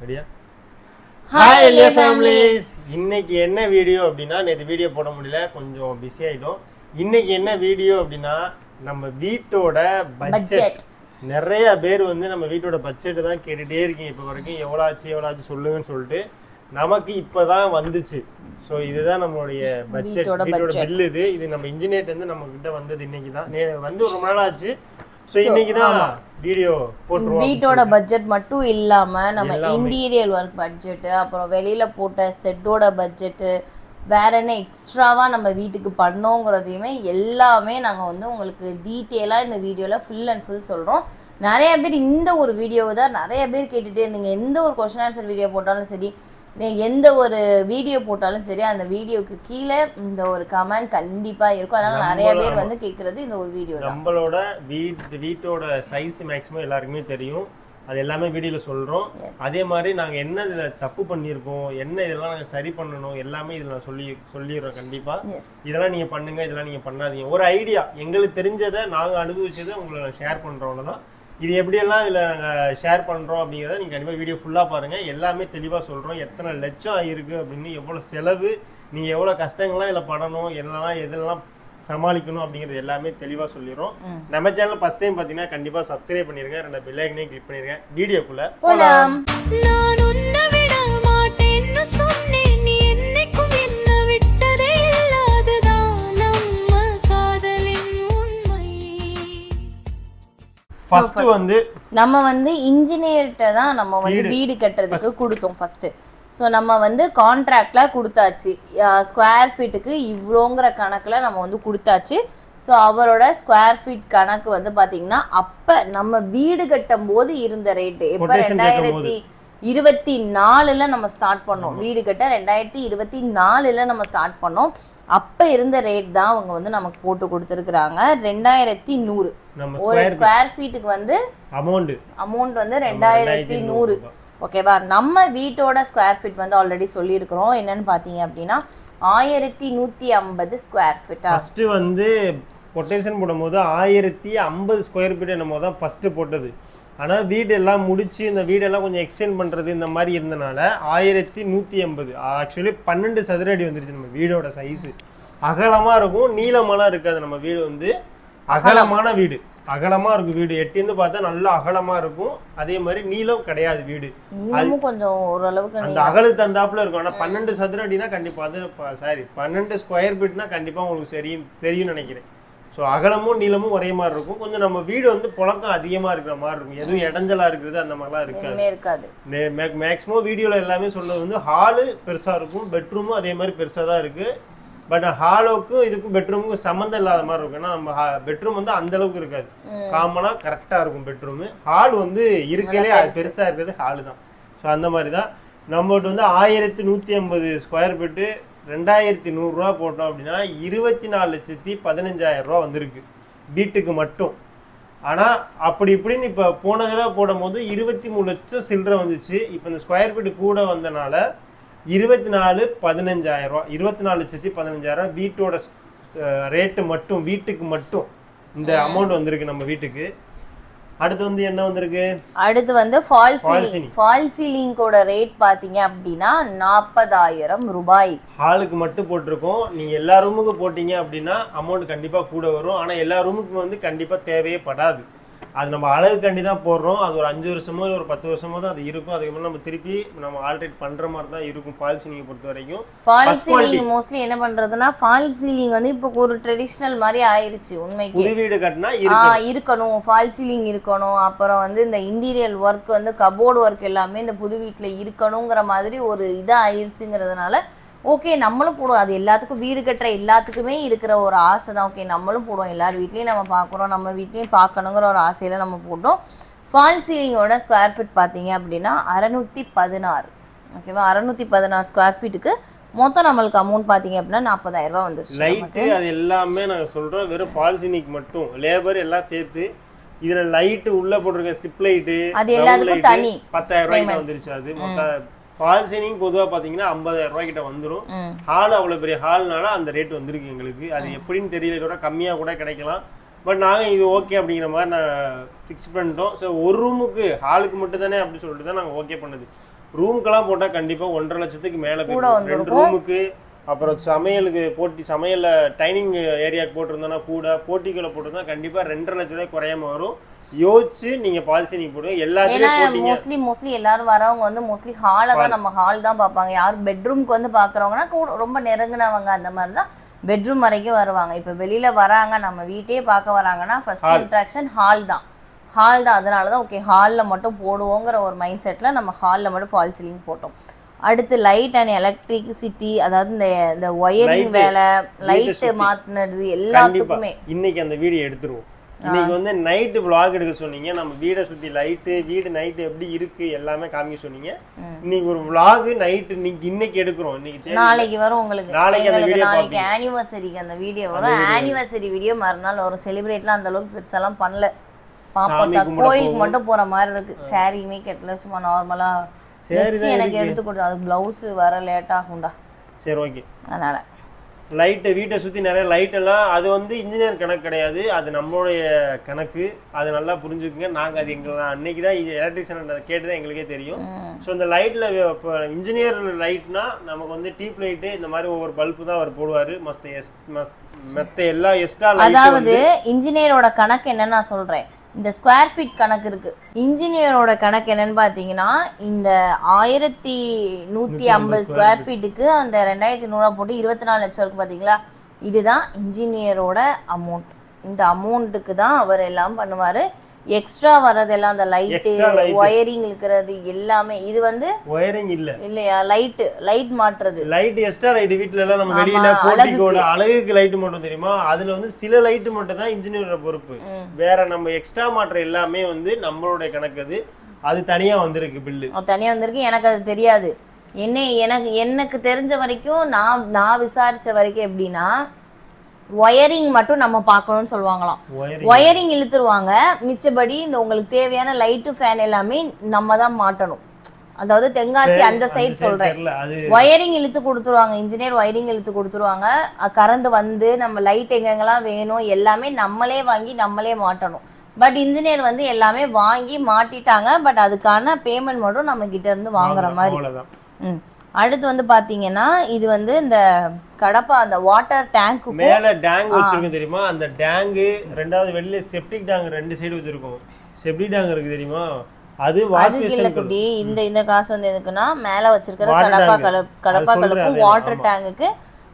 ரெடியா? Hi LA families. இன்னைக்கு என்ன வீடியோ அப்படின்னா, நேற்று வீடியோ போட முடியல, கொஞ்சம் பிஸி ஆகிட்டோம். இன்னைக்கு என்ன வீடியோ அப்படின்னா, நம்ம வீட்டோட பட்ஜெட். நிறைய பேர் வந்து நம்ம வீட்டோட பட்ஜெட் தான் கேட்டுகிட்டே இருக்கீங்க இப்போ வரைக்கும். எவ்வளோ ஆச்சு சொல்லுங்கன்னு சொல்லிட்டு நமக்கு இப்போதான் வந்துச்சு. ஸோ இதுதான் நம்மளுடைய பட்ஜெட், வீட்டோட பில். இது நம்ம இன்ஜினியர்ட் வந்து நம்ம கிட்ட வந்தது இன்னைக்கு தான். வந்து ரொம்ப நாள் ஆச்சு. ஸோ இன்னைக்கு தான் வீடியோ போட்டுருவோம். வீட்டோட பட்ஜெட் மட்டும் இல்லாம நம்ம இன்டீரியர் ஒர்க் பட்ஜெட், அப்புறம் வெளியில போட்ட செட்டோட பட்ஜெட், வேற என்ன எக்ஸ்ட்ராவா நம்ம வீட்டுக்கு பண்ணோங்கிறதையுமே எல்லாமே நாங்க வந்து உங்களுக்கு டீட்டெயிலா இந்த வீடியோல ஃபுல் அண்ட் ஃபுல் சொல்றோம். நிறைய பேர் இந்த ஒரு வீடியோவை தான் நிறைய பேர் கேட்டுட்டே இருந்தீங்க. எந்த ஒரு கொஸ்டின் ஆன்சர் வீடியோ போட்டாலும் சரி, எந்த ஒரு வீடியோ போட்டாலும் சரி, அந்த வீடியோக்கு கீழே இந்த ஒரு கமெண்ட் கண்டிப்பா இருக்கும். அதனால நிறைய பேர் வந்து கேட்கறது இந்த ஒரு வீடியோ. நம்மளோட வீட்டோட சைஸ் மேக்ஸிமம் எல்லாருக்குமே தெரியும். அது எல்லாமே வீடியோல சொல்றோம். அதே மாதிரி நாங்க என்ன இதுல தப்பு பண்ணிருக்கோம், என்ன இதெல்லாம் நாங்க சரி பண்ணணும், எல்லாமே இதுல சொல்லிடுறோம். கண்டிப்பா இதெல்லாம் நீங்க பண்ணுங்க, இதெல்லாம் நீங்க பண்ணாதீங்க. ஒரு ஐடியா, எங்களுக்கு தெரிஞ்சதை நாங்க அனுபவிச்சதை உங்களை ஷேர் பண்றோம் தான். இது எப்படியெல்லாம் இதில் நாங்கள் ஷேர் பண்ணுறோம் அப்படிங்கிறத நீங்கள் கண்டிப்பாக வீடியோ ஃபுல்லாக பாருங்கள். எல்லாமே தெளிவாக சொல்கிறோம். எத்தனை லட்சம் ஆகிருக்கு அப்படின்னு, எவ்வளோ செலவு, நீங்கள் எவ்வளோ கஷ்டங்கள்லாம் இதில் படணும், எதெல்லாம் சமாளிக்கணும் அப்படிங்கிறது எல்லாமே தெளிவாக சொல்லிடுறோம். நம்ம சேனல் ஃபர்ஸ்ட் டைம் பார்த்தீங்கன்னா கண்டிப்பாக சப்ஸ்கிரைப் பண்ணிடுங்க, 2 பெல் ஐக்கனையும் கிளிக் பண்ணிடுங்க. வீடியோக்குள்ளே போகலாம். ஃபர்ஸ்ட் வந்து நம்ம வந்து இன்ஜினியர்கிட்ட தான் நம்ம வந்து வீடு கட்டுறதுக்கு கொடுத்தோம் ஃபர்ஸ்ட். ஸோ நம்ம வந்து கான்ட்ராக்ட்ல கொடுத்தாச்சு. ஸ்கொயர் ஃபீட்டுக்கு இவ்வளோங்கிற கணக்கில் நம்ம வந்து கொடுத்தாச்சு. ஸோ அவரோட ஸ்கொயர் ஃபீட் கணக்கு வந்து பார்த்தீங்கன்னா அப்போ நம்ம வீடு கட்டும் போது இருந்த ரேட்டு, எப்போ 2024 நம்ம ஸ்டார்ட் பண்ணோம் வீடு கட்ட. 2024 நம்ம ஸ்டார்ட் பண்ணோம். அப்ப இருந்த ரேட் தான் அவங்க வந்து நமக்கு போட்டு கொடுத்துருக்காங்க. 2100 ஒரு ஸ்கொயர் ஃபீட்டுக்கு வந்து அமௌண்ட் வந்து 2100. ஓகேவா? நம்ம வீட்டோட ஸ்கொயர் ஃபீட் வந்து ஆல்ரெடி சொல்லியிருக்கிறோம். என்னன்னு பாத்தீங்க அப்படின்னா 1150 ஸ்கொயர் ஃபீட். ஃபர்ஸ்ட் வந்து கொட்டேஷன் போடும்போது 1050 ஸ்கொயர் ஃபீட் நம்ம தான் ஃபர்ஸ்ட் போட்டது. ஆனால் வீடு எல்லாம் முடிச்சு இந்த வீடெல்லாம் கொஞ்சம் எக்ஸ்டெண்ட் பண்ணுறது இந்த மாதிரி இருந்தனால 1150. ஆக்சுவலி 12 சதுர அடி வந்துருச்சு நம்ம வீடோட சைஸு. அகலமாக இருக்கும், நீளமாலாம் இருக்காது. நம்ம வீடு வந்து அகலமான வீடு, அகலமாக இருக்கும் வீடு. எட்டிந்து பார்த்தா நல்லா அகலமாக இருக்கும். அதே மாதிரி நீளம் கிடையாது வீடு, கொஞ்சம் ஓரளவுக்கு அந்த அகலுக்கு தந்தாப்புல இருக்கும். ஆனால் 12 சதுர அடினா கண்டிப்பாக அது 12 ஸ்கொயர் ஃபீட்னா கண்டிப்பாக உங்களுக்கு தெரியும் நினைக்கிறேன். ஸோ அகலமும் நீளமும் ஒரே மாதிரி இருக்கும். கொஞ்சம் நம்ம வீடு வந்து புழக்கம் அதிகமாக இருக்கிற மாதிரி இருக்கும். எதுவும் இடைஞ்சலா இருக்கிறது அந்த மாதிரிலாம் இருக்காது. மேக்ஸிமம் வீடியோவில் எல்லாமே சொல்றது வந்து ஹாலு பெருசாக இருக்கும், பெட்ரூமும் அதே மாதிரி பெருசாக தான் இருக்குது. பட் ஹாலுக்கும் இதுக்கும் பெட்ரூமுக்கும் சம்மந்தம் இல்லாத மாதிரி இருக்கும். ஏன்னா நம்ம பெட்ரூம் வந்து அந்த அளவுக்கு இருக்காது, காமனாக கரெக்டாக இருக்கும் பெட்ரூமு. ஹால் வந்து இருக்கலே பெருசாக இருக்கிறது ஹாலு தான். ஸோ அந்த மாதிரி தான் நம்மகிட்ட வந்து 1150 ஸ்கொயர் ஃபீட்டு 2100 ரூபா போட்டோம் அப்படின்னா 24,15,000 ரூபா வந்திருக்கு வீட்டுக்கு மட்டும். ஆனால் அப்படி இப்படின்னு இப்போ போன தடவை போடும் போது 23 லட்சம் சில்லரை வந்துச்சு. இப்போ இந்த ஸ்கொயர் ஃபீட்டு கூட வந்தனால 24,15,000 ரூபா, 24,15,000 வீட்டோட ரேட்டு மட்டும், வீட்டுக்கு மட்டும் இந்த அமௌண்ட் வந்திருக்கு நம்ம வீட்டுக்கு. அடுத்து வந்து என்ன வந்திருக்கு? அடுத்து வந்து ஃபால் சீலிங்கோட ரேட் பாத்தீங்க அப்படின்னா 40,000 ரூபாய். ஹாலுக்கு மட்டும் போட்டிருக்கோம். நீங்க எல்லா ரூமுக்கும் போட்டீங்க அப்படின்னா அமௌண்ட் கண்டிப்பா கூட வரும். ஆனா எல்லா ரூமுக்கும் வந்து கண்டிப்பா தேவையே படாது. அது நம்ம அளவுக்காண்டி தான் போடுறோம். அது ஒரு 5 வருஷமோ ஒரு 10 வருஷமோ தான் அது இருக்கும். அதுக்கப்புறம் நம்ம திருப்பி நம்ம ஆல்ட்ரேட் பண்ற மாதிரி தான் இருக்கும் ஃபால் சீலிங் பொறுத்த வரைக்கும். ஃபால் சீலிங் மோஸ்ட்லி என்ன பண்றதுன்னா, ஃபால் சீலிங் வந்து இப்போ ஒரு ட்ரெடிஷனல் மாதிரி ஆயிருச்சு. உண்மைக்கு புது வீடு கட்டினா இருக்கணும், ஃபால் சீலிங் இருக்கணும். அப்புறம் வந்து இந்த இன்டீரியர் ஒர்க் வந்து கபோர்டு ஒர்க் எல்லாமே இந்த புது வீட்டுல இருக்கணுங்கிற மாதிரி ஒரு இதா ஆயிருச்சுங்கிறதுனால ஓகே நம்மளும் போடுவோம். அது எல்லாத்துக்கும், வீடு கட்டுற எல்லாத்துக்குமே இருக்கிற ஒரு ஆசை தான். ஓகே நம்மளும் போடுவோம், எல்லார் வீட்லேயும் நம்ம பார்க்குறோம், நம்ம வீட்லேயும் பார்க்கணுங்கிற ஒரு ஆசையில் நம்ம போட்டோம். ஃபால் சீலிங்கோட ஸ்கொயர் ஃபீட் பார்த்தீங்க அப்படின்னா 616. ஓகேவா? 616 ஸ்கொயர் ஃபீட்டுக்கு மொத்தம் நம்மளுக்கு அமௌண்ட் பார்த்தீங்க அப்படின்னா 40,000 ரூபா வந்துருச்சு. லைட்டு அது எல்லாமே நாங்கள் சொல்கிறோம். வெறும் ஃபால் சீலிங் மட்டும் லேபர் எல்லாம் சேர்த்து இதில் லைட்டு உள்ளே போட்டிருக்க ஸ்ட்ரிப் லைட்டு அது எல்லாத்துக்கும் தனி 10,000 ரூபாய்க்கு வந்துருச்சு. அது மொத்தம் ஃபால் சீலிங் பொதுவாக பார்த்தீங்கன்னா 50,000 ரூபாய் கிட்ட வந்துடும். ஹால் அவ்வளோ பெரிய ஹால்னால அந்த ரேட் வந்துருக்கு எங்களுக்கு. அது எப்படின்னு தெரியல, இதோட கம்மியாக கூட கிடைக்கலாம். பட் நாங்கள் இது ஓகே அப்படிங்கிற மாதிரி நான் ஃபிக்ஸ் பண்ணிட்டோம். ஸோ ஒரு ரூமுக்கு ஹாலுக்கு மட்டும் தானே அப்படின்னு சொல்லிட்டு தான் நாங்கள் ஓகே பண்ணது. ரூமுக்கெல்லாம் போட்டால் கண்டிப்பாக 1.5 லட்சத்துக்கு மேலே போயிடும். 2 ரூமுக்கு அப்புறம் சமையலுக்கு சமையலில் டைனிங் ஏரியாவுக்கு போட்டிருந்தோன்னா கூட போட்டிக்குள்ள போட்டிருந்தா கண்டிப்பாக 2.5 லட்ச ரூபாய் குறையாம வரும். யோசிச்சு நீங்க பாலிசி நீங்க போடுங்க. எல்லாத்தையும் மோஸ்ட்லி எல்லாரும் வரவங்க வந்து மோஸ்ட்லி ஹாலை தான் நம்ம ஹால் தான் பார்ப்பாங்க. யாரும் பெட்ரூம்க்கு வந்து பார்க்குறவங்கன்னா ரொம்ப நெருங்கினவங்க அந்த மாதிரி தான் பெட்ரூம் வரைக்கும் வருவாங்க. இப்போ வெளியில வராங்க நம்ம வீட்டையே பார்க்க வராங்கன்னா ஃபர்ஸ்ட் இன்ட்ராக்ஷன் ஹால் தான். அதனால தான் ஓகே ஹாலில் மட்டும் போடுவோங்கிற ஒரு மைண்ட் செட்டில் நம்ம ஹாலில் மட்டும் ஃபால் சீலிங் போட்டோம். அடுத்து லைட் அண்ட் எலக்ட்ரிசிட்டி, அதாவது இந்த ஒயரிங் வேலை, லைட்டு மாற்றினது எல்லாத்துக்குமே இன்னைக்கு அந்த வீடியோ எடுத்துருவோம். இன்னைக்கு வந்து நைட்டு vlog எடுக்க சொன்னீங்க. நம்ம வீடை சுற்றி லைட்டு, வீடு நைட்டு எப்படி இருக்கு எல்லாமே காமிக்க சொன்னீங்க. இன்னைக்கு ஒரு vlog நைட்டு இன்னைக்கு எடுக்கிறோம். இன்னைக்கு நாளைக்கு வரும் உங்களுக்கு. நாளைக்கு ஆனிவர்சரிக்கு அந்த வீடியோ வரும். ஆனிவர்சரி வீடியோ மறுநாள் ஒரு செலிப்ரேட்லாம் அந்த அளவுக்கு பெருசாலாம் பண்ணல. பாப்பா கோயிலுக்கு மட்டும் போற மாதிரி இருக்கு. சாரியுமே கெட்டல, சும்மா நார்மலா எனக்கு எடுத்து கொடுத்து அது பிளவுஸ் வர லேட் ஆகும்டா. சரி ஓகே. அதனால லைட்டு வீட்டை சுற்றி நிறைய லைட் எல்லாம் அது வந்து இன்ஜினியர் கணக்கு கிடையாது, அது நம்மளுடைய கணக்கு. அது நல்லா புரிஞ்சுக்குங்க. நாங்கள் அது அன்னைக்கு தான் எலக்ட்ரிஷியன் கேட்டு தான் எங்களுக்கே தெரியும். ஸோ இந்த லைட்டில் இப்போ இன்ஜினியர் லைட்னா நமக்கு வந்து டீப் லைட்டு இந்த மாதிரி ஒவ்வொரு பல்பு தான் அவர் போடுவார். மற்ற எல்லா எக்ஸ்ட்ரா. அதாவது இன்ஜினியரோட கணக்கு என்னன்னு நான் சொல்கிறேன். இந்த ஸ்கொயர் ஃபீட் கணக்கு இருக்கு. இன்ஜினியரோட கணக்கு என்னன்னு பார்த்தீங்கன்னா இந்த 1150 ஸ்கொயர் ஃபீட்டுக்கு அந்த 2100 போட்டு 24 லட்சம் இருக்கு பார்த்தீங்களா, இதுதான் இன்ஜினியரோட அமௌண்ட். இந்த அமௌண்ட்டுக்கு தான் அவர் எல்லாம் பண்ணுவார். எக்ஸ்ட்ரா வரதெல்லாம் அந்த லைட்டு ஒயரிங் இருக்கிறது எல்லாமே. இது வந்து ஒயரிங் இல்லையா, லைட் மாற்றுறது, லைட் எக்ஸ்ட்ரா லைட் வீட்ல எல்லாம் நம்ம வெளியில போட்டிக்கோட அழகுக்கு லைட் மட்டும் தெரியுமா, அதுல வந்து சில லைட் மட்டும் தான் இன்ஜினியரோட பொறுப்பு. வேற நம்ம எக்ஸ்ட்ரா மாற்ற எல்லாமே வந்து நம்மளுடைய கணக்கு. அது தனியா வந்திருக்கு, பில்லு தனியா வந்திருக்கு. எனக்கு அது தெரியாது. எனக்கு தெரிஞ்ச வரைக்கும் நான் விசாரிச்ச வரைக்கும் எப்படின்னா ஒயரிங் மட்டும் நம்ம பார்க்கணும்னு சொல்லுவாங்களாம். ஒயரிங் இழுத்துருவாங்க, மிச்சபடி இந்த உங்களுக்கு தேவையான லைட்டு ஃபேன் எல்லாமே நம்ம தான் மாட்டணும். அதாவது தென்காசி அந்த சைடு சொல்றேன். ஒயரிங் இழுத்து கொடுத்துருவாங்க, இன்ஜினியர் ஒயரிங் இழுத்து கொடுத்துருவாங்க. கரண்ட் வந்து நம்ம லைட் எங்கெங்கெல்லாம் வேணும் எல்லாமே நம்மளே வாங்கி நம்மளே மாட்டணும். பட் இன்ஜினியர் வந்து எல்லாமே வாங்கி மாட்டிட்டாங்க. பட் அதுக்கான பேமெண்ட் மட்டும் நம்ம கிட்ட இருந்து வாங்குற மாதிரி. அடுத்து வந்து பாத்தீங்கன்னா இது வந்து இந்த கடப்பா அந்த வாட்டர் டேங்க் மேல டேங்க் வச்சிருக்கோம் தெரியுமா, அந்த டேங்க் ரெண்டாவது வெளியில செப்டிக் டேங்க் 2 சைடு வச்சிருக்கோம். செப்டிக் டேங்க் இருக்கு தெரியுமா, அது வாஷ்பேஷன் குட்டி. இந்த காசு வந்து எதுக்குன்னா மேல வச்சிருக்கிற கடப்பாக்களுக்கும் வாட்டர் டேங்குக்கு,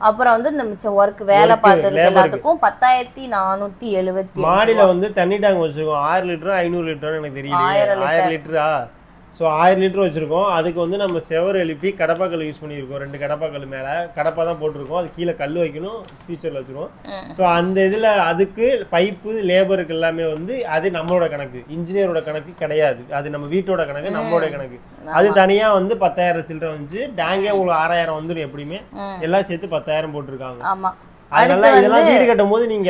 அப்புறம் வந்து இந்த மிச்ச ஒர்க் வேலை பார்த்ததுக்கு எல்லாத்துக்கும் 10,470. மாடியில வந்து தண்ணி டேங்க் வச்சிருக்கோம். 1000 லிட்டர் 500 லிட்டர் எனக்கு தெரியல, 1000 லிட்டரா. ஸோ 1000 லிட்டர் வச்சுருக்கோம். அதுக்கு வந்து நம்ம செவர் எழுப்பி கடப்பாக்கல் யூஸ் பண்ணியிருக்கோம். 2 கடப்பாக்கல் மேலே கடப்பா தான் போட்டிருக்கோம். அது கீழே கல் வைக்கணும், ஃபியூச்சரில் வச்சுருவோம். ஸோ அந்த இதில் அதுக்கு பைப்பு லேபருக்கு எல்லாமே வந்து அது நம்மளோட கணக்கு, இன்ஜினியரோட கணக்கு கிடையாது. அது நம்ம வீட்டோட கணக்கு, நம்மளோட கணக்கு. அது தனியாக வந்து 10,000 சில்லரை வந்துச்சு. டேங்கே உங்களுக்கு 6000 வந்துடும் எப்படியுமே. எல்லாம் சேர்த்து 10,000 போட்டிருக்காங்க. அதனால இதெல்லாம் வீடு கட்டும் போது நீங்க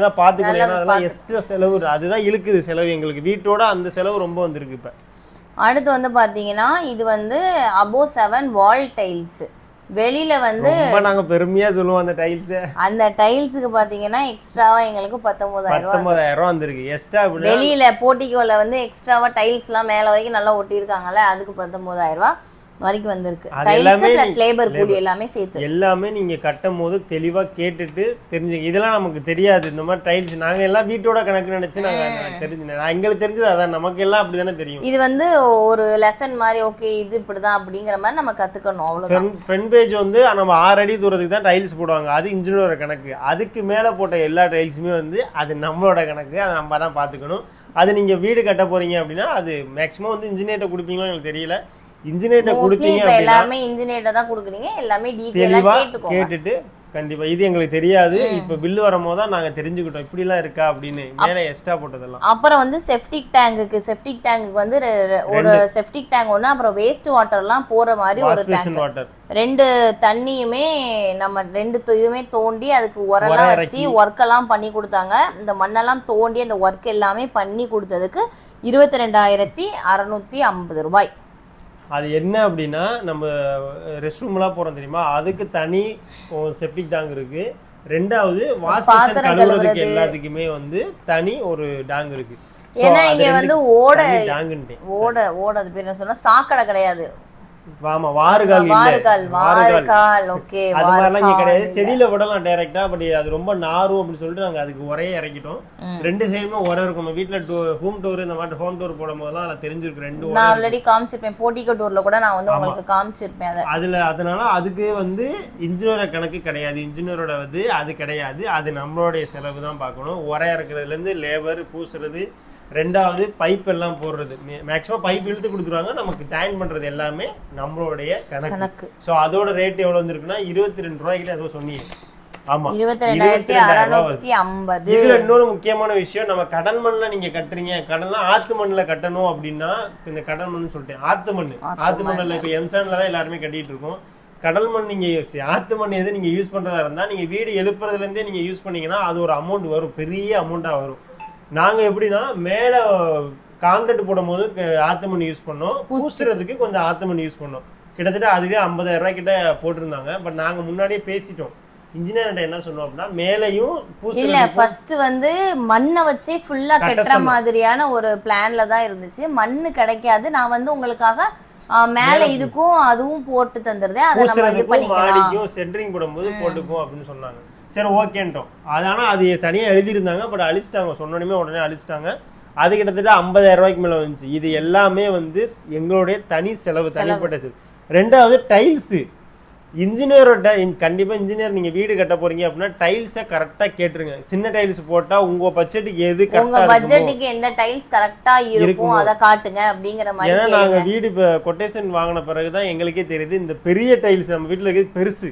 தான் பாத்துக்கணும். ஏன்னா அதெல்லாம் எக்ஸ்ட்ரா செலவு, அதுதான் இழுக்குது செலவு எங்களுக்கு. வீட்டோட அந்த செலவு ரொம்ப வந்திருக்கு. இப்ப அடுத்து வந்து பாத்தீங்கன்னா இது வந்து above 7 வால் டைல்ஸ். வெளியில வந்து நாங்க பெருமையா சொல்லுவோம் அந்த டைல்ஸ். அந்த டைல்ஸுக்கு பாத்தீங்கன்னா எக்ஸ்ட்ராவா எங்களுக்கு 19,000 வந்திருக்கு. எக்ஸ்ட்ரா வெளியில போர்ட்டிகோல வந்து எக்ஸ்ட்ராவா டைல்ஸ் எல்லாம் மேல வரைக்கும் நல்லா ஒட்டி இருக்காங்கல்ல, அதுக்கு 19,000 வரைக்கும் வந்திருக்கு. டைல்ஸ் பிளஸ் லேபர் கூலி எல்லாமே சேர்த்து எல்லாமே நீங்க கட்டும் போது தெளிவா கேட்டுட்டு தெரிஞ்சுங்க. இதெல்லாம் நமக்கு தெரியாது. இந்த மாதிரி டைல்ஸ் நாங்க எல்லாம் வீட்டோட கணக்கு நினைச்சு நாங்க எங்களுக்கு தெரிஞ்சது அதான். நமக்கு எல்லாம் அப்படிதானே தெரியும். இது வந்து ஒரு லெசன் மாதிரி. ஓகே இது இப்படிதான் அப்படிங்கிற மாதிரி நம்ம கத்துக்கணும். அவ்வளவுதான். ஃப்ரண்ட் பேஜ் வந்து நம்ம 6 அடி தூரத்துக்கு தான் டைல்ஸ் போடுவாங்க. அது இன்ஜினியரோட கணக்கு. அதுக்கு மேல போட்ட எல்லா டைல்ஸுமே வந்து அது நம்மளோட கணக்கு. அதை நம்ம தான் பாத்துக்கணும். அது நீங்க வீடு கட்ட போறீங்க அப்படின்னா அது மேக்சிமம் வந்து இன்ஜினியர்ட்ட கொடுப்பீங்களோ எனக்கு தெரியல. இன்ஜினியர்ட்ட கொடுத்தீங்க எல்லாமே இன்ஜினியர்ட்ட தான் கொடுக்குறீங்க. எல்லாமே டீடைலா கேட்டுட்டு கண்டிப்பா. இது எங்களுக்கு தெரியாது. இப்ப பில்லு வரும்போது தான் நாங்க தெரிஞ்சுக்கிட்டோம் இப்படி எல்லாம் இருக்கா அப்படின்னு. மேல எக்ஸ்ட்ரா போட்டதெல்லாம். அப்புறம் வந்து செப்டிக் டேங்குக்கு வந்து ஒரு செப்டிக் டேங்க் ஒண்ணு, அப்புறம் வேஸ்ட் வாட்டர் எல்லாம் போற மாதிரி ஒரு டேங்க். 2 தண்ணியுமே நம்ம 2 இதுவுமே தோண்டி அதுக்கு உரலாம் வச்சு ஒர்க் எல்லாம் பண்ணி கொடுத்தாங்க. இந்த மண்ணெல்லாம் தோண்டி அந்த ஒர்க் எல்லாமே பண்ணி கொடுத்ததுக்கு 22,650 ரூபாய். அது என்ன அப்படின்னா நம்ம ரெஸ்ட் ரூம்லாம் போகிறோம் தெரியுமா, அதுக்கு தனி செப்டிக் டேங்க் இருக்குது. ரெண்டாவது வாஷ் கழுவுறதுக்கு எல்லாத்துக்குமே வந்து தனி ஒரு டாங் இருக்கு. ஏன்னா இங்க வந்து ஓட டாங்குன்ட்டேன் ஓட அது பேர் என்ன சொன்னா சாக்கடை கிடையாது. ஆமா வாறுகால் ஓகே அது மாதிரிலாம் இங்க கிடையாது. செடியில விடலாம் டைரக்டா. பட் அது ரொம்ப நாரும் அப்படின்னு சொல்லிட்டு நாங்க அதுக்கு உரையே இறக்கிட்டோம். ரெண்டு சைடுமே உரம் இருக்கும். வீட்டுல ஹோம் டூர் இந்த மாதிரி ஹோம் டூர் போடும் போதெல்லாம் அதுல தெரிஞ்சிருக்கு ரெண்டு. நான் ஆல்ரெடி காமிச்சிருப்பேன் போட்டிகோ டூர்ல கூட நான் வந்து உங்களுக்கு காமிச்சிருப்பேன் அதுல. அதனால அதுக்கு வந்து இன்ஜினியரோட கணக்கு கிடையாது. இன்ஜினியரோட வந்து அது கிடையாது. அது நம்மளுடைய செலவு தான் பார்க்கணும். உரை இறக்குறதுல இருந்து லேபர் பூசுறது, ரெண்டாவது பைப் எல்லாம் போடுறது. மேக்ஸிமம் பைப் இழுத்து கொடுத்துருவாங்க. நமக்கு ஜாயின் பண்றது எல்லாமே நம்மளுடைய கணக்கு. ஸோ அதோட ரேட் எவ்வளவு வந்துருக்குன்னா 22 ரூபாய்க்கு ஏதோ சொன்னீங்க. ஆமா 22,250. இதுல இன்னொரு முக்கியமான விஷயம், நம்ம கடல் மண்ல நீங்க கட்டுறீங்க, கடல்லாம் ஆத்து மண்ணுல கட்டணும் அப்படின்னா, இந்த கடல் மண் சொல்லிட்டேன், ஆத்து மண்ணுல இப்ப எம்சான்ல தான் எல்லாருமே கட்டிட்டு இருக்கோம். கடல் மண் நீங்க ஆத்து மண் எது நீங்க யூஸ் பண்றதா இருந்தா நீங்க வீடு எழுப்புறதுல இருந்தே நீங்க யூஸ் பண்ணீங்கன்னா அது ஒரு அமௌண்ட் வரும், பெரிய அமௌண்டா வரும். நாங்க எப்படின்னா மேல காங்கிரீட் போடும் போது ஆத்து மண் யூஸ் பண்ணோம், பூசுறதுக்கு கொஞ்சம் ஆத்து மண் யூஸ் பண்ணோம். கிட்டத்தட்ட அதுவே 50,000 ரூபாய் கிட்ட போட்டிருந்தாங்க. பட் நாங்க முன்னாடியே பேசிட்டோம். இன்ஜினியர் என்ன சொன்னோம் அப்படின்னா மேலையும் இல்ல ஃபர்ஸ்ட் வந்து மண்ணை வச்சே ஃபுல்லா கட்டுற மாதிரியான ஒரு பிளான்ல தான் இருந்துச்சு. மண்ணு கிடைக்காது, நான் வந்து உங்களுக்காக மேல இதுக்கும் அதுவும் போட்டு தந்துருதேன், அதை நம்ம இது பண்ணிக்கலாம், சென்டரிங் போடும்போது போட்டுக்கும் அப்படின்னு சொன்னாங்க. சரி ஓகேன்ட்டோம். அதனால அது தனியா எழுதியிருந்தாங்க. பட் அழிச்சிட்டாங்க, சொன்னோடனே உடனே அழிச்சிட்டாங்க. அது கிட்டத்தட்ட 50,000 ரூபாய்க்கு மேல வந்துச்சு. இது எல்லாமே வந்து எங்களுடைய தனி செலவு, தனிப்பட்ட செலவு. ரெண்டாவது டைல்ஸ். இன்ஜினியரோட கண்டிப்பா இன்ஜினியர் நீங்க வீடு கட்ட போறீங்க அப்படின்னா டைல்ஸை கரெக்டா கேட்டுருங்க. சின்ன டைல்ஸ் போட்டா உங்க பட்ஜெட்டுக்கு எது உங்க பட்ஜெட்டுக்கு எந்த டைல்ஸ் கரெக்டா இருக்கும் அதை காட்டுங்க அப்படிங்கிற மாதிரி. ஏன்னா நாங்க வீடு இப்ப கொட்டேஷன் வாங்கின பிறகுதான் எங்களுக்கே தெரியுது இந்த பெரிய டைல்ஸ் நம்ம வீட்டுல இருக்கிறது பெருசு.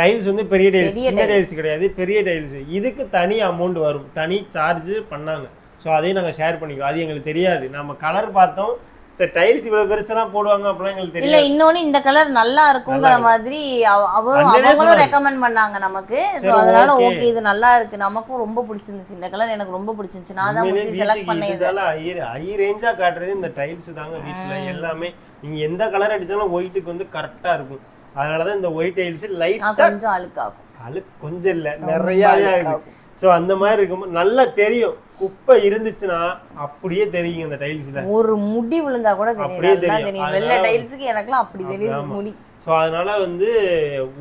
டைல்ஸ் வந்து பெரிய டைல்ஸ், சின்ன டைல்ஸ் கிடையாது, பெரிய டைல்ஸ். இதுக்கு தனி அமௌண்ட் வரும், தனி சார்ஜ் பண்ணாங்க. ஸோ அதையும் நாங்கள் ஷேர் பண்ணிக்கிறோம். அது எங்களுக்கு தெரியாது. நம்ம கலர் பார்த்தோம், சரி டைல்ஸ் இவ்வளவு பெருசெல்லாம் போடுவாங்க அப்படிலாம் எங்களுக்கு தெரியல. இல்ல இன்னொன்னு இந்த கலர் நல்லா இருக்குங்கிற மாதிரி அவங்களும் ரெக்கமெண்ட் பண்ணாங்க நமக்கு. ஸோ அதனால ஓகே இது நல்லா இருக்கு, நமக்கும் ரொம்ப பிடிச்சிருந்துச்சு இந்த கலர், எனக்கு ரொம்ப பிடிச்சிருந்துச்சு. நான் தான் மோஸ்ட்லி செலக்ட் பண்ணேன். ஹை ரேஞ்சா காட்டுறது இந்த டைல்ஸ் தாங்க. வீட்டுல எல்லாமே நீங்க எந்த கலர் அடிச்சாலும் ஒயிட்டுக்கு வந்து கரெக்டா இருக்கும். அதனாலதான் இந்த ஒயிட் டைல்ஸ் லைட்டா கொஞ்சம் அழுக்காகும். அழுக்கு கொஞ்சம் இல்ல, நிறைய இருக்கு. சோ அந்த மாதிரி இருக்கும்போது நல்லா தெரியும். குப்பை இருந்துச்சுன்னா அப்படியே தெரியும் இந்த டைல்ஸ்ல. ஒரு முடி விழுந்தா கூட தெரியும். வெள்ளை டைல்ஸ்க்கு எனக்குலாம் அப்படி தெரியும் முடி. சோ அதனால வந்து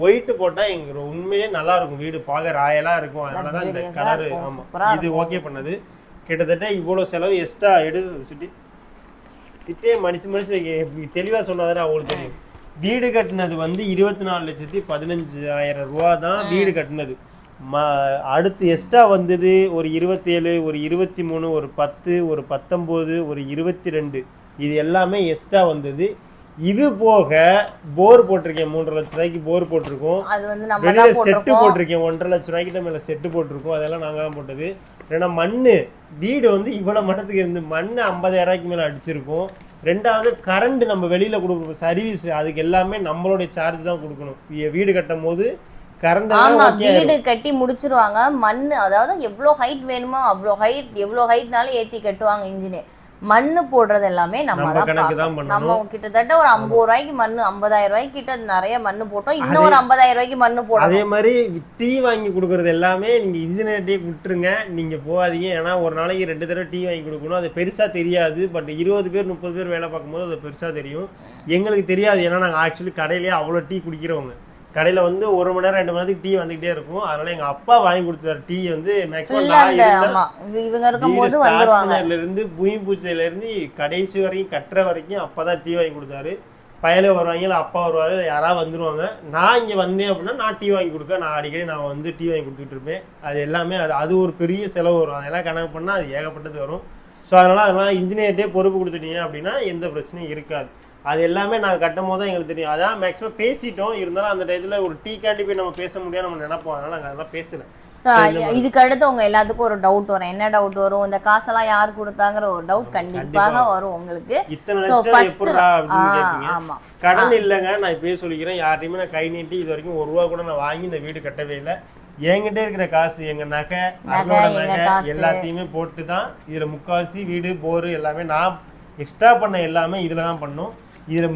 ஒயிட் போட்டா எங்க உண்மையே நல்லா இருக்கும், வீடு பார்க்க ராயலா இருக்கும். அதனாலதான் இந்த கலர். ஆமா இது ஓகே பண்ணது. கிட்டத்தட்ட இவ்வளவு செலவு எக்ஸ்ட்ரா சிட்டே மனுஷு தெளிவா சொன்னாதான் அவங்களுக்கு தெரியும். வீடு கட்டினது வந்து 24,15,000 ரூபா தான் வீடு கட்டினது. அடுத்து எக்ஸ்ட்ரா வந்தது ஒரு 27, ஒரு 23, ஒரு 10, ஒரு 19, ஒரு 22. இது எல்லாமே எக்ஸ்ட்ரா வந்தது. இது போக போர் போட்டிருக்கேன், 3.5 லட்ச ரூபாய்க்கு போர் போட்டிருக்கோம். வெளியில செட்டு போட்டிருக்கேன், 1.5 லட்ச ரூபாய்க்கிட்ட மேல செட்டு போட்டிருக்கோம். அதெல்லாம் நாங்க தான் போட்டது. ஏன்னா மண்ணு வீடு வந்து இவ்வளவு மட்டத்துக்கு இருந்து மண்ணு 50,000 ரூபாய்க்கு மேல அடிச்சிருக்கோம். ரெண்டாவது கரண்ட் நம்ம வெளியில கொடுக்கணும், சர்வீஸ் அதுக்கு எல்லாமே நம்மளுடைய சார்ஜ் தான் கொடுக்கணும். வீடு கட்டும் போது கரண்ட் வீடு கட்டி முடிச்சிருவாங்க. மண்ணு அதாவது எவ்வளவு ஹைட் வேணுமோ அவ்வளவு ஹைட், எவ்வளவு ஹைட்னாலும் ஏத்தி கட்டுவாங்க இன்ஜினியர். மண்ணு போடுறது எல்லாமே நம்ம கிட்டத்தட்ட ஒரு 50 ரூபாய்க்கு மண்ணு, 50,000 ரூபாய்க்கு கிட்ட நிறைய மண்ணு போட்டோம். இன்னொரு 50,000 ரூபாய்க்கு மண்ணு போட்டோம். அதே மாதிரி டீ வாங்கி கொடுக்கறது எல்லாமே நீங்க இன்ஜினியர் டீ விட்டுருங்க, நீங்க போகாதீங்க. ஏன்னா ஒரு நாளைக்கு 2 தடவை டீ வாங்கி கொடுக்கணும். அது பெருசா தெரியாது. பட் 20 பேர் 30 பேர் வேலை பார்க்கும்போது அது பெருசா தெரியும். எங்களுக்கு தெரியாது. ஏன்னா நாங்க ஆக்சுவலி கடையிலேயே அவ்வளவு டீ குடிக்கிறவங்க. கடையில வந்து 1 மணி நேரம் 2 மணி நேரத்துக்கு டீ வந்துகிட்டே இருக்கும். அதனால எங்க அப்பா வாங்கி கொடுத்தாரு டீ வந்து இருந்து பூமிப்பூச்சியில இருந்து கடைசி வரைக்கும் கட்டுற வரைக்கும் அப்பதான் டீ வாங்கி கொடுத்தாரு. பயல வருவாங்க, இல்லை அப்பா வருவாரு, யாராவது வந்துருவாங்க. நான் இங்க வந்தேன் அப்படின்னா நான் டீ வாங்கி கொடுக்க, நான் அடிக்கடி நான் வந்து டீ வாங்கி கொடுத்துட்டு இருப்பேன். அது எல்லாமே அது ஒரு பெரிய செலவு வரும். அதெல்லாம் கணக்கு பண்ணா அது ஏகப்பட்டது வரும். ஸோ அதனால இன்ஜினியர்டே பொறுப்பு கொடுத்துட்டீங்க அப்படின்னா எந்த பிரச்சனையும் இருக்காது. அது எல்லாமே நாங்கள் கட்டும் போது தான் எங்களுக்கு தெரியும். அதான் மேக்ஸிமம் பேசிட்டோம். இருந்தாலும் அந்த டயத்தில் ஒரு டீ கேண்டி போய் நம்ம பேச முடியாது, நம்ம நினைப்போம். அதனால நாங்கள் அதெல்லாம் பேசல. இதுக்கு அடுத்து உங்க எல்லாத்துக்கும் ஒரு டவுட் வரும். என்ன டவுட் வரும்? இந்த காசெல்லாம் யார் கொடுத்தாங்கிற ஒரு டவுட் கண்டிப்பாக வரும் உங்களுக்கு. கடன் இல்லைங்க, நான் இப்பயே சொல்லிக்கிறேன். யார்ட்டையுமே நான் கை நீட்டி இது வரைக்கும் 1 ரூபா கூட நான் வாங்கி இந்த வீடு கட்டவே இல்லை. என்கிட்ட இருக்கிற காசு, எங்க நகை எல்லாத்தையுமே போட்டு தான் இதுல முக்காவாசி வீடு போரு எல்லாமே நான் எக்ஸ்ட்ரா பண்ண எல்லாமே இதுல தான் பண்ணோம். இதுல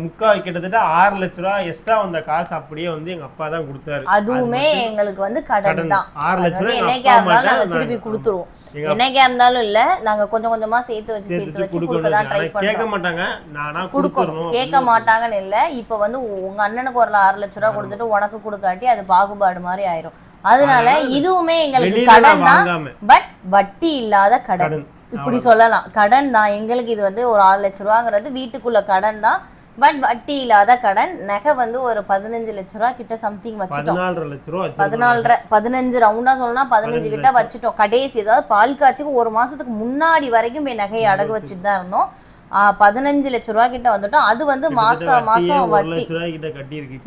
கிட்டத்தட்ட 6 லட்ச ரூபா எக்ஸ்ட்ரா வந்த காசு அப்படியே வந்து எங்க அப்பா தான் கொடுத்தாரு. அதுவுமே எங்களுக்கு வந்து கடன் தான். 6 லட்ச ரூபா என்னைக்கா இருந்தாலும் நாங்க திருப்பி கொடுத்துருவோம். என்னைக்கா இருந்தாலும் இல்ல, நாங்க கொஞ்சம் கொஞ்சமா சேர்த்து வச்சு கொடுக்க தான் ட்ரை பண்றோம். கேட்க மாட்டாங்க, நானா கொடுக்கணும். கேட்க மாட்டாங்கன்னு இல்ல, இப்ப வந்து உங்க அண்ணனுக்கு ஒரு 6 லட்ச ரூபா கொடுத்துட்டு உனக்கு கொடுக்காட்டி அது பாகுபாடு மாதிரி ஆயிரும். அதனால இதுவுமே எங்களுக்கு கடன் தான், பட் வட்டி இல்லாத கடன் இப்படி சொல்லலாம். கடன் தான் எங்களுக்கு. இது வந்து ஒரு 6 லட்ச ரூபாங்கிறது வீட்டுக்குள்ள கடன் தான், பட் வட்டி இல்லாத கடன். நகை வந்து ஒரு 15 லட்ச ரூபா கிட்ட சம்திங் வச்சுட்டோம். 14 லட்ச ரூபா 15 ரவுண்டா சொல்லனா 15 கிட்ட வச்சுட்டோம். கடைசி ஏதாவது பால் காய்ச்சிக்கு ஒரு மாசத்துக்கு முன்னாடி வரைக்கும் போய் நகையை அடகு வச்சுட்டு தான் இருந்தோம். 15 லட்ச ரூபா கிட்ட வந்துட்டோம். அது வந்து மாசம் வட்டி கிட்ட கட்டி இருக்கு.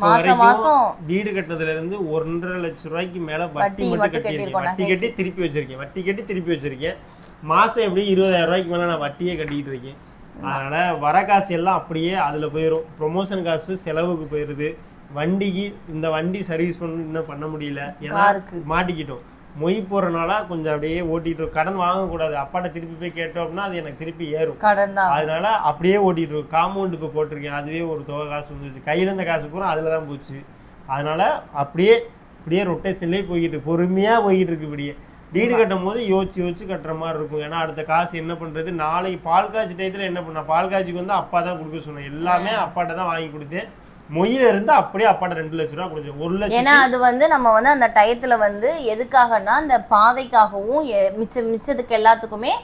மாசம் வீடு கட்டதுல இருந்து 1.5 லட்ச ரூபாய்க்கு மேல வட்டி மட்டும் கட்டியிருக்கேன். வட்டி கட்டி திருப்பி வச்சிருக்கேன். மாசம் எப்படி 20,000 ரூபாய்க்கு மேல நான் வட்டியே கட்டிட்டு இருக்கேன். அதனால வர காசு எல்லாம் அப்படியே அதுல போயிடும். ப்ரொமோஷன் காசு செலவுக்கு போயிருது. வண்டிக்கு இந்த வண்டி சர்வீஸ் இன்னும் பண்ண முடியல, ஏன்னா மாட்டிக்கிட்டோம். மொய் போறனால கொஞ்சம் அப்படியே ஓட்டிட்டு கடன் வாங்கக்கூடாது. அப்பாட்ட திருப்பி போய் கேட்டோம் அப்படின்னா அது எனக்கு திருப்பி ஏறும். அதனால அப்படியே ஓட்டிட்டு இருக்கோம். காம்பவுண்ட் இப்போ போட்டிருக்கேன், அதுவே ஒரு தொகை காசு வந்துச்சு. கையில இருந்த காசு பூரா அதுல தான் போச்சு. அதனால அப்படியே ரொட்டேஷன்லேயே போய்கிட்டு பொறுமையா போய்கிட்டு இருக்கு. இப்படியே வீடு கட்டும் போது யோசிச்சு கட்டுற மாதிரி இருக்கும். ஏன்னா அடுத்த காசு என்ன பண்றது, நாளைக்கு பால் காய்ச்சி டயத்துல என்ன பண்ண, பால் காய்ச்சிக்கு வந்து அப்பா தான் கொடுக்க சொன்னேன். எல்லாமே அப்பாட்ட தான் வாங்கி கொடுத்தேன். மொயில இருந்து அப்படியே அப்பாட்ட 2 லட்ச ரூபா கொடுத்தேன். 1 லட்சம். ஏன்னா அது வந்து நம்ம வந்து அந்த டயத்துல வந்து எதுக்காகனா அந்த பாதைக்காகவும் மிச்சத்துக்கு எல்லாத்துக்குமே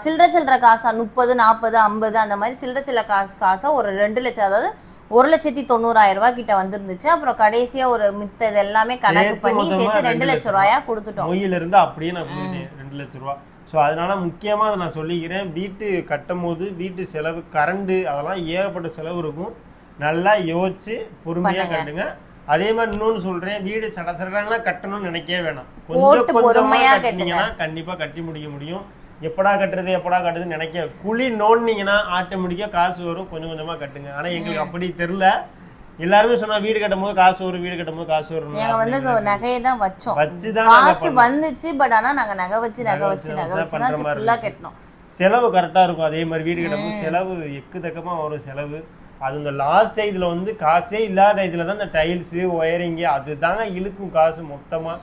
சில்லற காசா 30, 40, 50 அந்த மாதிரி சில்லற காசா ஒரு 2 லட்சம், அதாவது 1,90,000 ரூபாய் கிட்ட வந்துருந்துச்சு. அப்புறம் கடைசியா ஒரு மித்த இது எல்லாமே கணக்கு பண்ணி சேர்த்து 2 லட்சம் ரூபாயா கொடுத்துட்டோம். மொயில இருந்து அப்படியே நான் கொடுத்தேன் 2 லட்ச ரூபா. ஸோ அதனால முக்கியமா அதை நான் சொல்லிக்கிறேன். வீட்டு கட்டும் போது வீட்டு செலவு, கரண்ட், அதெல்லாம் ஏகப்பட்ட செலவு இருக்கும். நல்லா யோசிச்சு பொறுமையா கட்டுங்க. அதே மாதிரி இன்னொன்னு சொல்றேன், வீடு சடசடலாம் கட்டணும்னு நினைக்கவே வேணாம். கொஞ்சம் பொறுமையா கட்டினீங்கன்னா கண்டிப்பா கட்டி முடிக்க முடியும். எப்படா கட்டுறதுன்னு நினைக்க குழி நோண்டினீங்கன்னா ஆட்டோமேட்டிக்கா காசு வரும். கொஞ்சம் கொஞ்சமா கட்டுங்க. ஆனா எங்களுக்கு அப்படி தெரியல. எல்லாருமே சொன்னா வீடு கட்டும் போது காசு வரும். நாங்க வந்து நகையை தான் வச்சுதான் காசு வந்துச்சு. பட் ஆனா நாங்க நகை வச்சு தான் ஃபுல்லா கட்டணும். செலவு கரெக்டா இருக்கும். அதே மாதிரி வீடு கட்டும் போது செலவு எக்குதக்கமா வரும் செலவு. அது இந்த லாஸ்ட் இதுல வந்து காசே இல்லாத இதுல தான் இந்த டைல்ஸ், ஒயரிங் அதுதாங்க இழுக்கும் காசு மொத்தமா.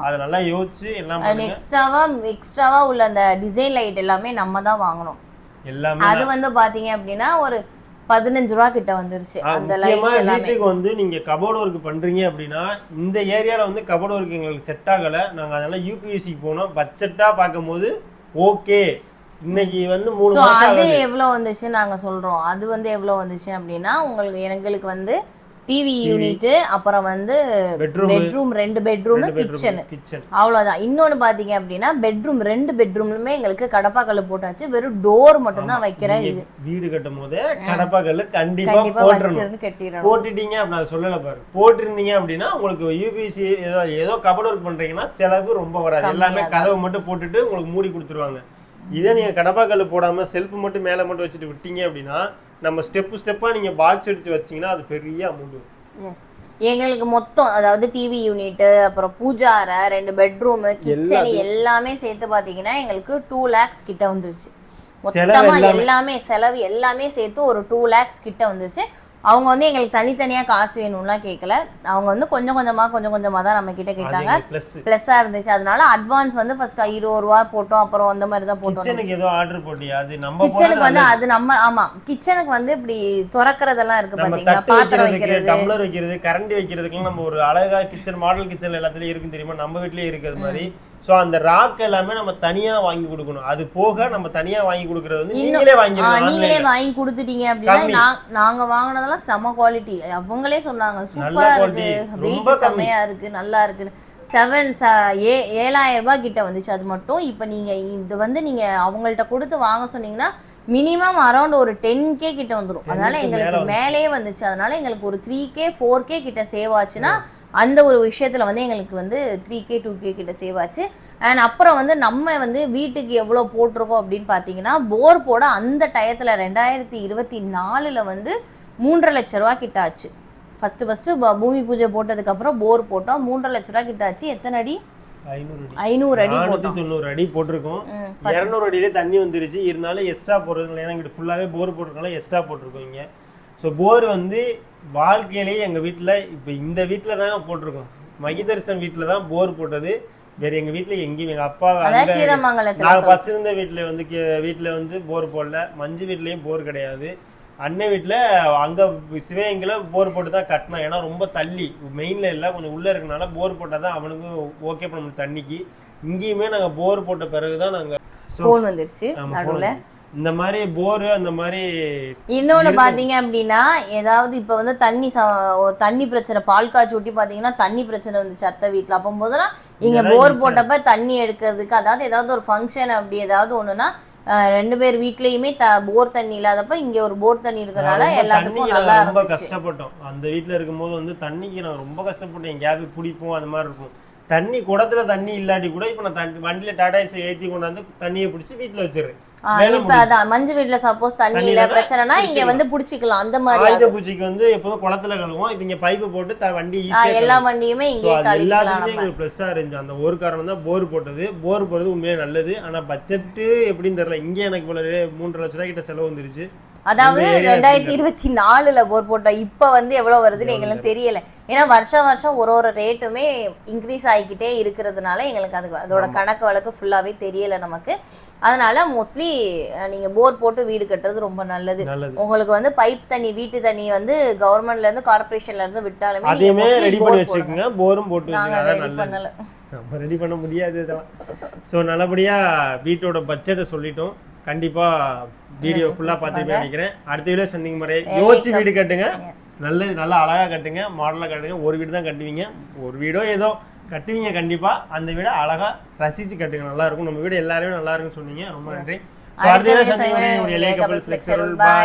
அது நல்லா யோசிச்சு எல்லாம் எக்ஸ்ட்ராவா உள்ள அந்த டிசைன் லைட் எல்லாமே நம்ம தான் வாங்கணும். எல்லாமே அது வந்து பாத்தீங்க அப்படின்னா ஒரு 15 ரூபா கிட்ட வந்துருச்சு. அந்த லைட்ஸ் எல்லாமே வீட்டுக்கு வந்து நீங்க கபோர்ட் ஒர்க் பண்றீங்க அப்படின்னா இந்த ஏரியால வந்து கபோர்ட் ஒர்க் எங்களுக்கு செட் ஆகல. நாங்க அதனால யூபிஎஸ்சிக்கு போனோம். பட்ஜெட்டா பார்க்கும்போது ஓகே. இன்னைக்கு வந்து 3 மாசம் அது எவ்வளவு வந்துச்சு நாங்க சொல்றோம். அது வந்து எவ்வளவு வந்துச்சு அப்படின்னா எங்களுக்கு வந்து டிவி யூனிட், அப்புறம் வந்து பெட்ரூம் 2 பெட்ரூம், கிச்சன், அவ்வளவுதான். இன்னொன்னு பாத்தீங்க அப்படின்னா பெட்ரூம் 2 பெட்ரூம்லுமே எங்களுக்கு கடப்பாக்கல்லு போட்டாச்சு. வெறும் டோர் மட்டும் தான் வைக்கிறேன். இது வீடு கட்டும் போதே கடப்பாக்கல்லு கண்டிப்பா போட்டுட்டீங்க அப்படின்னு சொல்லல பாரு. போட்டிருந்தீங்க அப்படின்னா உங்களுக்கு யூபிசி ஏதோ கபோர்ட் ஒர்க் பண்றீங்கன்னா செலவு ரொம்ப வராது. எல்லாமே கதவு மட்டும் போட்டுட்டு உங்களுக்கு மூடி கொடுத்துருவாங்க. இதே நீங்க கடப்பாக்கல்லு போடாம செல்ஃப் மட்டும் மேல மட்டும் வச்சுட்டு விட்டீங்க அப்படின்னா நம்ம ஸ்டெப்பா நீங்க பாக்ஸ் எடுத்து வச்சீங்கன்னா அது பெரிய அமௌண்ட். எங்களுக்கு மொத்தம், அதாவது டிவி யூனிட், அப்புறம் பூஜா அறை, 2 பெட்ரூம், கிச்சன் எல்லாமே சேர்த்து பாத்தீங்கன்னா எங்களுக்கு 2 lakhs கிட்ட வந்துருச்சு. மொத்தமா எல்லாமே செலவு எல்லாமே சேர்த்து ஒரு 2 lakhs கிட்ட வந்துருச்சு. அவங்க வந்து எங்களுக்கு தனித்தனியா காசு வேணும்லாம் கேட்கல. அவங்க வந்து கொஞ்சம் கொஞ்சமா தான் நம்ம கிட்ட கேட்டாங்க. பிளஸ்ஸா இருந்துச்சு. அதனால அட்வான்ஸ் வந்து ஃபர்ஸ்ட் 20 ரூபா போட்டோம். அப்புறம் அந்த மாதிரி தான் போட்டோம். கிச்சனுக்கு ஏதோ ஆர்டர் போட்டியா? அது நம்ம கிச்சனுக்கு வந்து அது நம்ம ஆமா கிச்சனுக்கு வந்து இப்படி திறக்கிறதெல்லாம் இருக்கு பாத்தீங்களா, பாத்திரம் வைக்கிறது, டம்ளர் வைக்கிறது, கரண்டி வைக்கிறதுக்கு நம்ம ஒரு அழகா கிச்சன் மாடல் கிச்சன் எல்லாத்துலயும் இருக்கும் தெரியுமா, நம்ம வீட்லயே இருக்கிறது மாதிரி. சோ அந்த ராக் எல்லாமே நம்ம தனியா வாங்கி கொடுக்கணும். அது போக நம்ம தனியா வாங்கி கொடுக்கறது வந்து நீங்களே வாங்கி கொடுத்துட்டீங்க அப்படின்னா நாங்க வாங்கினதெல்லாம் செம குவாலிட்டி. அவங்களே சொன்னாங்க சூப்பரா இருக்கு, வெயிட் செமையா இருக்கு, நல்லா இருக்கு. 7,000 ரூபாய் கிட்ட வந்துச்சு அது மட்டும். இப்ப நீங்க இது வந்து நீங்க அவங்கள்ட்ட கொடுத்து வாங்க சொன்னீங்கன்னா மினிமம் அரௌண்ட் ஒரு 10K கிட்ட வந்துடும். அதனால எங்களுக்கு மேலேயே வந்துச்சு. அதனால எங்களுக்கு ஒரு 3K 4K கிட்ட சேவ் ஆச்சுன்னா அந்த ஒரு விஷயத்துல வந்து எங்களுக்கு வந்து 3K 2K கிட்ட சேவ் ஆச்சு. அண்ட் அப்புறம் வந்து நம்ம வந்து வீட்டுக்கு எவ்வளோ போட்டிருக்கோம் அப்படின்னு பார்த்தீங்கன்னா, போர் போட அந்த டயத்தில் 2024 வந்து 3.5 லட்ச ரூபா கிட்ட ஆச்சு. ஃபர்ஸ்ட் பூமி பூஜை போட்டதுக்கப்புறம் போர் போட்டோம். 3.5 லட்ச ரூபா கிட்ட ஆச்சு. எத்தனை அடி? 500 அடி 490 அடி போட்டிருக்கோம். 200 அடியிலே தண்ணி வந்துருச்சு. இருந்தாலும் எக்ஸ்ட்ரா போடுறதுனால, ஏன்னா இங்கிட்ட ஃபுல்லாவே போர் போட்டிருக்கனால எக்ஸ்ட்ரா போட்டிருக்கோம். இங்க ஸோ போர் வந்து வாழ்க்கையிலேயே எங்க வீட்டுல இப்ப இந்த வீட்டுல தான் போட்டிருக்கோம். மகிதர்சன் வீட்டுல தான் போர் போட்டது. வேற எங்க வீட்டுல எங்கேயும் எங்க அப்பா அதான் கீரமங்கலத்துல நாங்க ஃபர்ஸ்ட் இருந்த வீட்டுல வந்து வீட்டுல வந்து போர் போடல. மஞ்சு வீட்லயும் போர் கிடையாது. அண்ணன் வீட்டுல அங்க சிவகங்கையில போர் போட்டு தான் கட்டினோம். ஏன்னா ரொம்ப தள்ளி மெயின்ல இல்ல, கொஞ்சம் உள்ள இருக்கனால போர் போட்டாதான் அவனுக்கும் ஓகே பண்ண முடியும் தண்ணிக்கு. இங்கேயுமே நாங்க போர் போட்ட பிறகுதான் நாங்க ஃபோன் வந்துருச்சு நடுவுல. இந்த மாதிரி போர் அந்த மாதிரி. இன்னொன்னு பாத்தீங்க அப்படின்னா ஏதாவது இப்ப வந்து தண்ணி பிரச்சனை, பால் காய்ச்சி ஊட்டி பாத்தீங்கன்னா தண்ணி பிரச்சனை வந்துச்சு அத்தை வீட்டுல. அப்போ போதெல்லாம் இங்க போர் போட்டப்ப தண்ணி எடுக்கிறதுக்கு ஏதாவது ஒரு ஃபங்க்ஷன் அப்படி ஏதாவது ஒண்ணுன்னா 2 பேர் வீட்லயுமே போர் தண்ணி இல்லாதப்ப இங்க ஒரு போர் தண்ணி இருக்கனால எல்லாத்துக்கும் நல்லா ரொம்ப இருந்துச்சு. கஷ்டப்பட்டோம். அந்த வீட்டுல இருக்கும்போது வந்து தண்ணிக்கு நான் ரொம்ப கஷ்டப்பட்டேன். எங்கேயாவது பிடிப்போம் அந்த மாதிரி இருக்கும். தண்ணி குடத்துல தண்ணி இல்லாட்டி கூட இப்ப நான் வண்டியில டாடா ஏசி ஏத்தி கொண்டாந்து தண்ணியை பிடிச்சி வீட்டுல வச்சிருக்கேன். இப்ப அதான் மஞ்சு வீட்டுல சப்போஸ் தண்ணி இல்ல பிரச்சனைனா இங்க வந்து புடிச்சிக்கலாம். அந்த மாதிரி ஆயுத பூஜைக்கு வந்து எப்போதும் குளத்துல கழுவோம். இப்ப இங்க பைப்பு போட்டு வண்டி எல்லா வண்டியுமே இங்கே எல்லாத்துக்குமே ஒரு பிளஸ்ஸா இருந்துச்சு. அந்த ஒரு காரணம் தான் போர் போட்டது. போர் போடுறது உண்மையா நல்லது. ஆனா பட்ஜெட் எப்படின்னு தெரியல. இங்க எனக்கு போல 3 லட்ச ரூபாய் கிட்ட செலவு வந்துருச்சு. அதாவது 2024ல போர் போட்ட இப்ப வந்து எவ்வளவு வருதுன்னு எங்களுக்கு தெரியல. ஏன்னா வருஷம் ஒரு ரேட்டுமே இன்க்ரீஸ் ஆகிக்கிட்டே இருக்கிறதுனால எங்களுக்கு அதோட கணக்கு வழக்கு ஃபுல்லாவே தெரியல நமக்கு. அதனால மோஸ்ட்லி நீங்க போர் போட்டு வீடு கட்டுறது ரொம்ப நல்லது. உங்களுக்கு வந்து பைப் தண்ணி வீட்டு தண்ணி வந்து கவர்மெண்ட்ல இருந்து கார்பரேஷன்ல இருந்து விட்டாலுமே அதையுமே ரெடி பண்ணி வச்சுக்கோங்க. போரும் போட்டு நாங்க ரெடி பண்ணல, நம்ம ரெடி பண்ண முடியாது இதெல்லாம். ஸோ நல்லபடியா வீட்டோட பட்ஜெட்டை சொல்லிட்டோம். கண்டிப்பா வீடியோ ஃபுல்லா பார்த்துட்டு நினைக்கிறேன். அடுத்த வீடியோ சந்திக்கும் முறை யோசிச்சு வீடு கட்டுங்க. நல்லா அழகா கட்டுங்க, மாடலா கட்டுங்க. ஒரு வீடு தான் கட்டுவீங்க, ஒரு வீடோ ஏதோ கட்டுவீங்க. கண்டிப்பா அந்த வீடை அழகா ரசிச்சு கட்டுங்க, நல்லா இருக்கும். நம்ம வீடு எல்லாருமே நல்லா இருக்குன்னு சொன்னீங்க, ரொம்ப நன்றி. அடுத்த வீடியோ சந்திக்கும் வரை